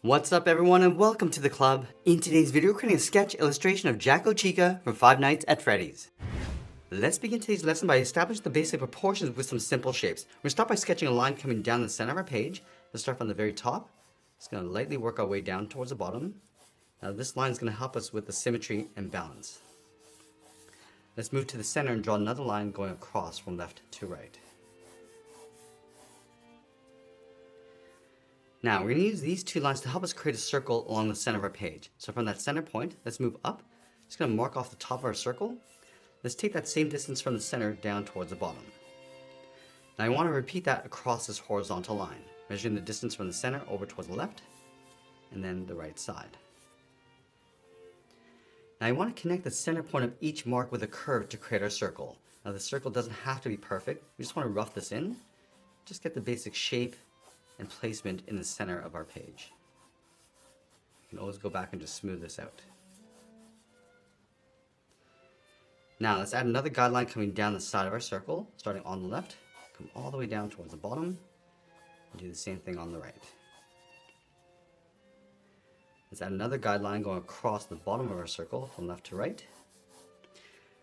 What's up everyone and welcome to the club. In today's video we're creating a sketch illustration of Jack-O-Chica from Five Nights at Freddy's. Let's begin today's lesson by establishing the basic proportions with some simple shapes. We're going to start by sketching a line coming down the center of our page. Let's start from the very top. Just going to lightly work our way down towards the bottom. Now this line is going to help us with the symmetry and balance. Let's move to the center and draw another line going across from left to right. Now we're going to use these two lines to help us create a circle along the center of our page. So from that center point, let's move up. Just going to mark off the top of our circle. Let's take that same distance from the center down towards the bottom. Now I want to repeat that across this horizontal line, measuring the distance from the center over towards the left and then the right side. Now I want to connect the center point of each mark with a curve to create our circle. Now the circle doesn't have to be perfect. We just want to rough this in. Just get the basic shape and placement in the center of our page. You can always go back and just smooth this out. Now let's add another guideline coming down the side of our circle, starting on the left, come all the way down towards the bottom, and do the same thing on the right. Let's add another guideline going across the bottom of our circle from left to right.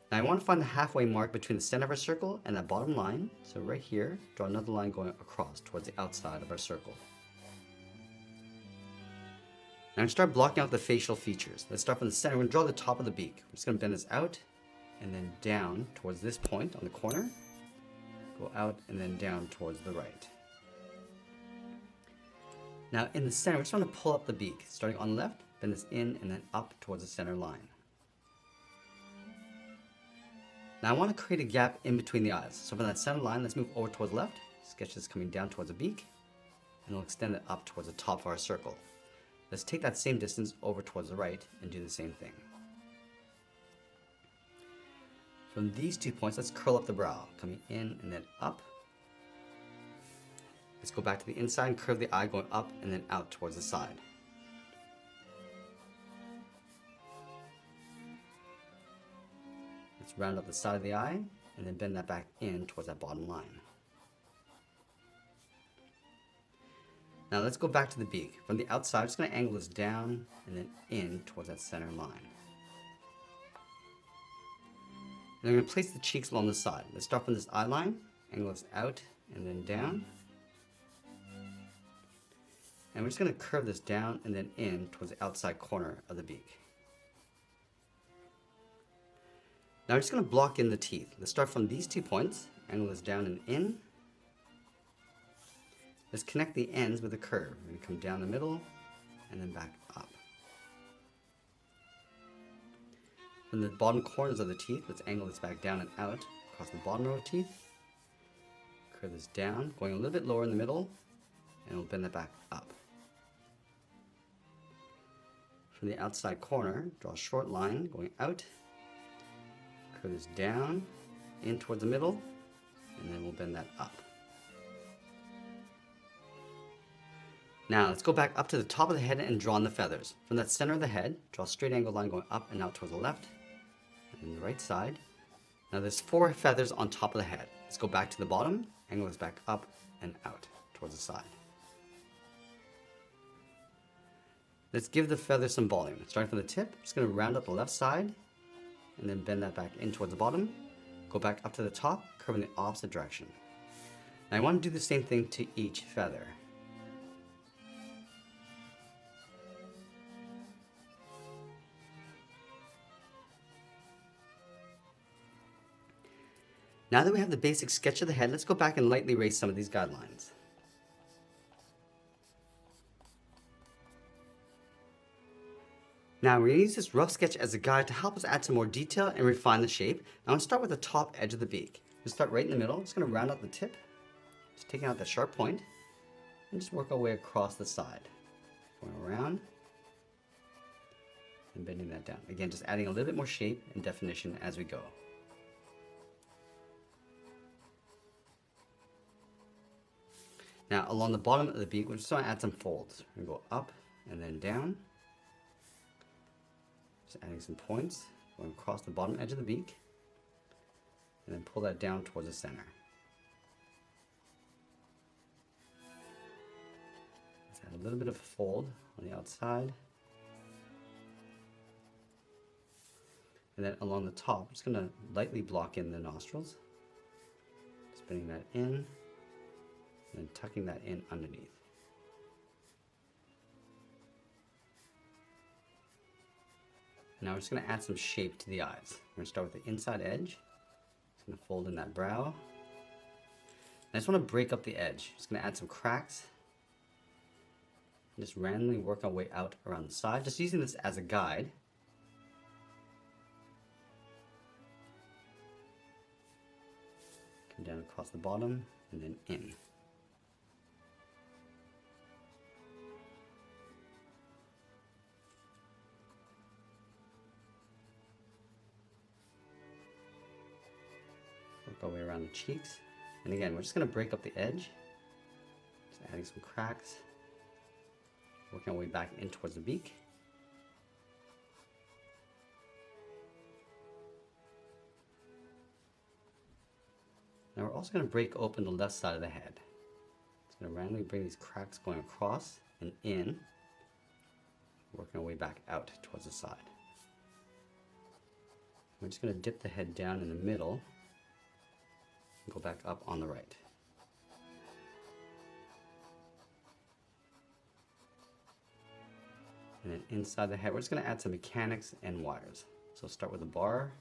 Now I want to find the halfway mark between the center of our circle and that bottom line. So right here, draw another line going across towards the outside of our circle. Now I'm going to start blocking out the facial features. Let's start from the center. We're going to draw the top of the beak. We're just going to bend this out and then down towards this point on the corner. Go out and then down towards the right. Now in the center, we just want to pull up the beak. Starting on the left, bend this in and then up towards the center line. Now I want to create a gap in between the eyes. So from that center line, let's move over towards the left. Sketch this coming down towards the beak. And we'll extend it up towards the top of our circle. Let's take that same distance over towards the right and do the same thing. From these 2 points, let's curl up the brow, coming in and then up. Let's go back to the inside and curve the eye going up and then out towards the side. Let's round up the side of the eye and then bend that back in towards that bottom line. Now let's go back to the beak. From the outside, I'm just going to angle this down and then in towards that center line. And I'm going to place the cheeks along the side. Let's start from this eye line, angle this out and then down. And we're just going to curve this down and then in towards the outside corner of the beak. Now I'm just going to block in the teeth. Let's start from these 2 points, angle this down and in. Let's connect the ends with a curve. We're going to come down the middle and then back up. From the bottom corners of the teeth, let's angle this back down and out across the bottom row of teeth. Curve this down, going a little bit lower in the middle, and we'll bend that back up. From the outside corner, draw a short line going out. Curve this down, in towards the middle, and then we'll bend that up. Now let's go back up to the top of the head and draw on the feathers. From that center of the head, draw a straight angle line going up and out towards the left, and the right side. Now there's 4 feathers on top of the head. Let's go back to the bottom, angle this back up and out towards the side. Let's give the feather some volume. Starting from the tip, just going to round up the left side, and then bend that back in towards the bottom. Go back up to the top, curve in the opposite direction. Now I want to do the same thing to each feather. Now that we have the basic sketch of the head, let's go back and lightly erase some of these guidelines. Now we're going to use this rough sketch as a guide to help us add some more detail and refine the shape. I'm going to start with the top edge of the beak. We'll start right in the middle. I'm just going to round out the tip, just taking out that sharp point, and just work our way across the side. Going around and bending that down. Again, just adding a little bit more shape and definition as we go. Now along the bottom of the beak, we're just going to add some folds. We're going to go up and then down. Just adding some points, going across the bottom edge of the beak, and then pull that down towards the center. Let's add a little bit of a fold on the outside. And then along the top, I'm just going to lightly block in the nostrils. Spinning that in, and then tucking that in underneath. Now we're just going to add some shape to the eyes. We're going to start with the inside edge. Just going to fold in that brow. I just want to break up the edge. Just going to add some cracks. And just randomly work our way out around the side, just using this as a guide. Come down across the bottom and then in. Work our way around the cheeks. And again, we're just going to break up the edge. Just adding some cracks. Working our way back in towards the beak. Now we're also going to break open the left side of the head. Just going to randomly bring these cracks going across and in. Working our way back out towards the side. We're just going to dip the head down in the middle. Go back up on the right. And then inside the head, we're just going to add some mechanics and wires. So start with a bar.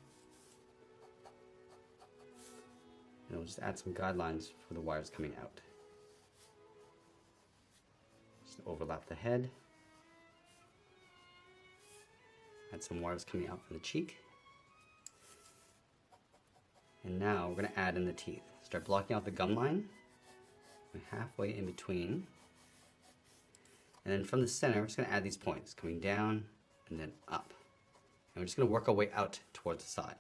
And we'll just add some guidelines for the wires coming out. Just overlap the head. Add some wires coming out from the cheek. And now we're going to add in the teeth. Start blocking out the gum line. Halfway in between. And then from the center, we're just going to add these points, coming down and then up. And we're just going to work our way out towards the side.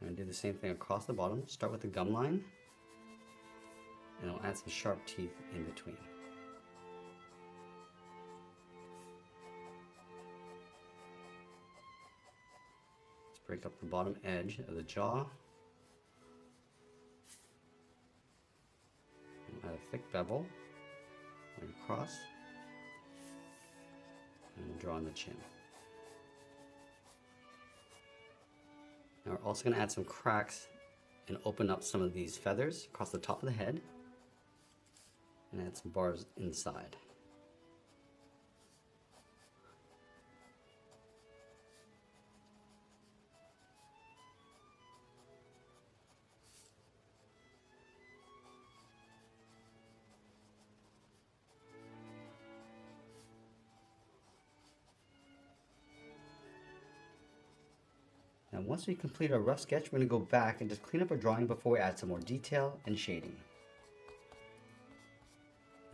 And do the same thing across the bottom. Start with the gum line. And we'll add some sharp teeth in between. Break up the bottom edge of the jaw. And add a thick bevel going across. And we'll draw on the chin. Now we're also going to add some cracks and open up some of these feathers across the top of the head. And add some bars inside. Now once we complete our rough sketch, we're going to go back and just clean up our drawing before we add some more detail and shading.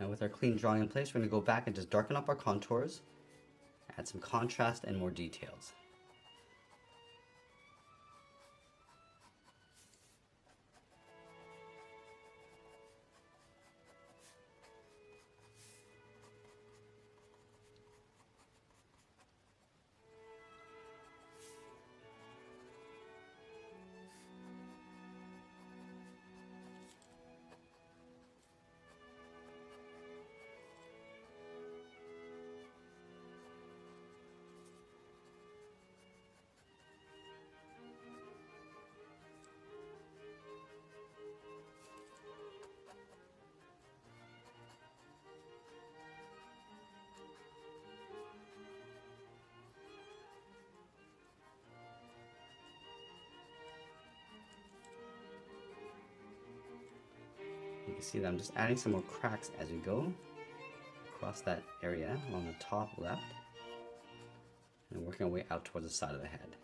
Now with our clean drawing in place, we're going to go back and just darken up our contours, add some contrast and more details. You can see that I'm just adding some more cracks as we go across that area along the top left and working our way out towards the side of the head.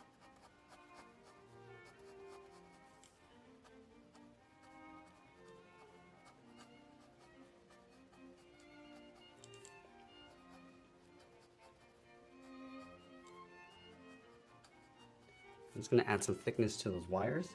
I'm just going to add some thickness to those wires.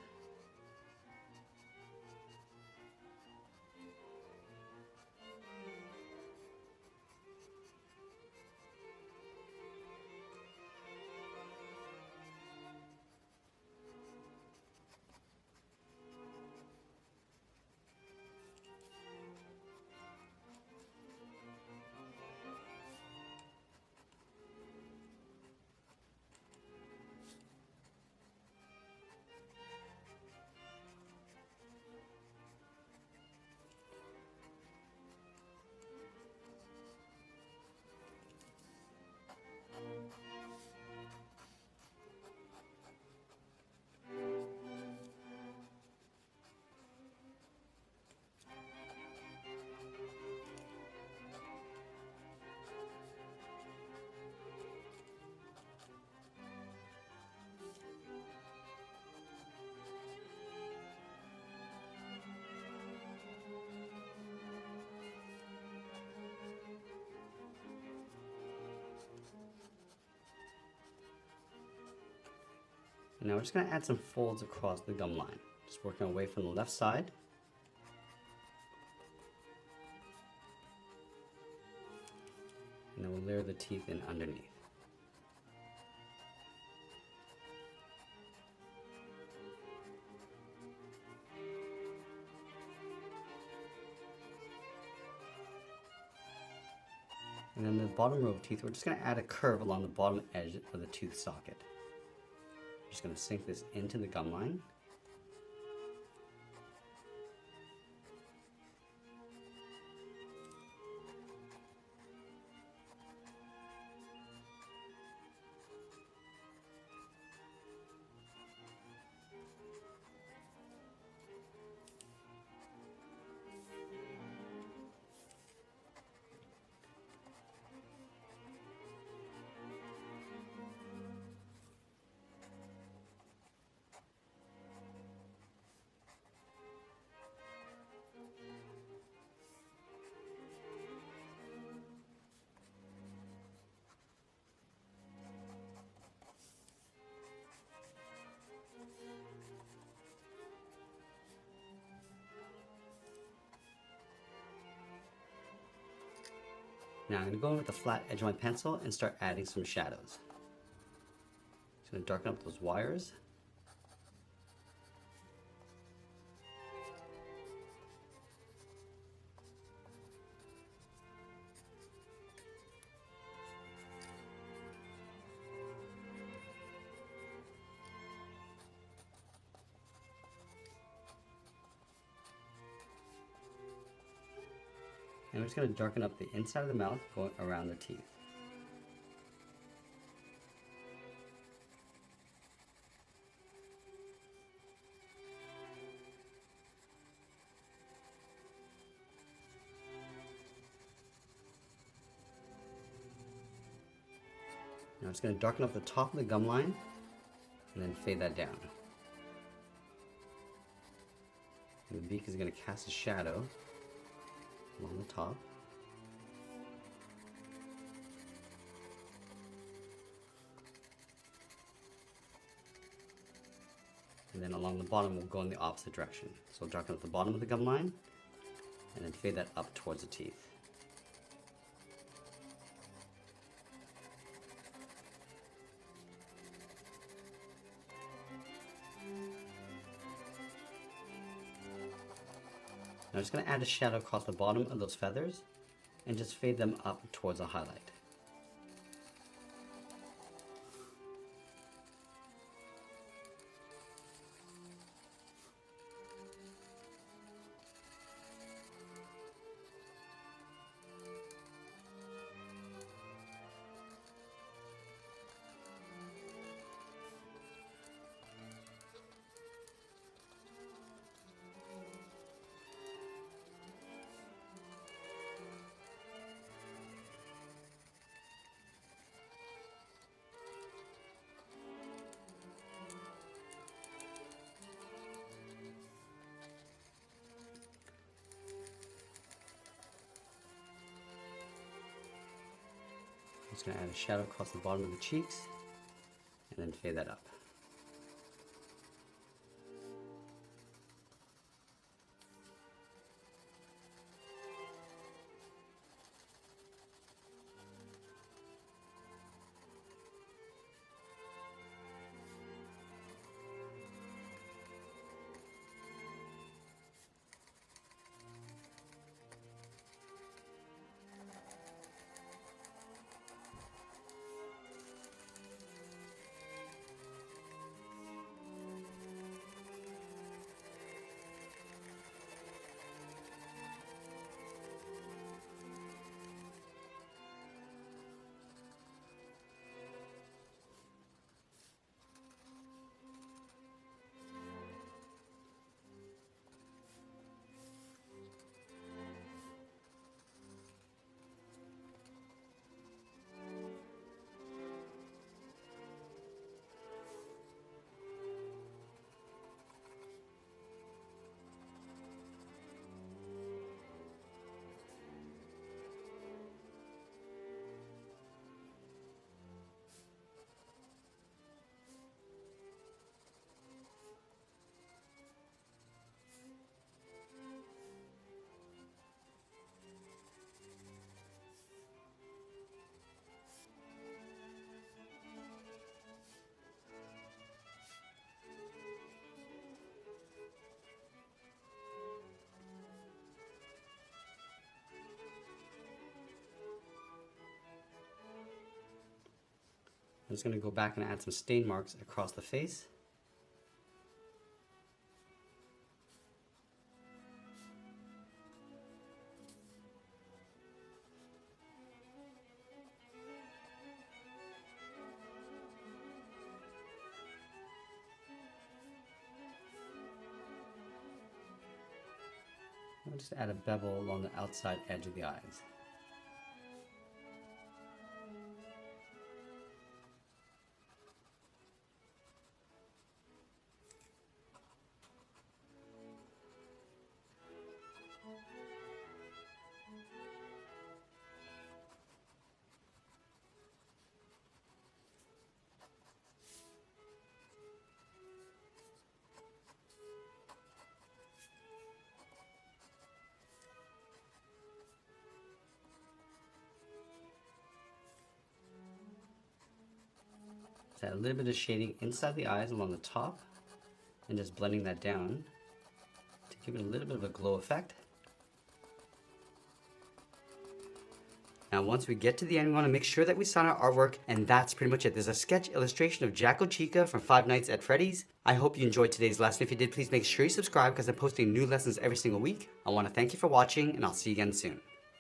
And now we're just going to add some folds across the gum line. Just working away from the left side. And then we'll layer the teeth in underneath. And then the bottom row of teeth, we're just going to add a curve along the bottom edge of the tooth socket. I'm just going to sink this into the gum line. Now I'm going to go in with the flat edge of my pencil and start adding some shadows. Just going to darken up those wires. And we're just going to darken up the inside of the mouth going around the teeth. Now I'm just going to darken up the top of the gum line and then fade that down. And the beak is going to cast a shadow along the top. And then along the bottom we'll go in the opposite direction. So we'll darken up the bottom of the gum line and then fade that up towards the teeth. Now I'm just going to add a shadow across the bottom of those feathers and just fade them up towards a highlight. I'm just going to add a shadow across the bottom of the cheeks and then fade that up. I'm just going to go back and add some stain marks across the face. I'll just add a bevel along the outside edge of the eyes. Add a little bit of shading inside the eyes along the top and just blending that down to give it a little bit of a glow effect. Now once we get to the end, we want to make sure that we sign our artwork, and that's pretty much it. There's a sketch illustration of Jack-O-Chica from Five Nights at Freddy's. I hope you enjoyed today's lesson. If you did, please make sure you subscribe because I'm posting new lessons every single week. I want to thank you for watching, and I'll see you again soon.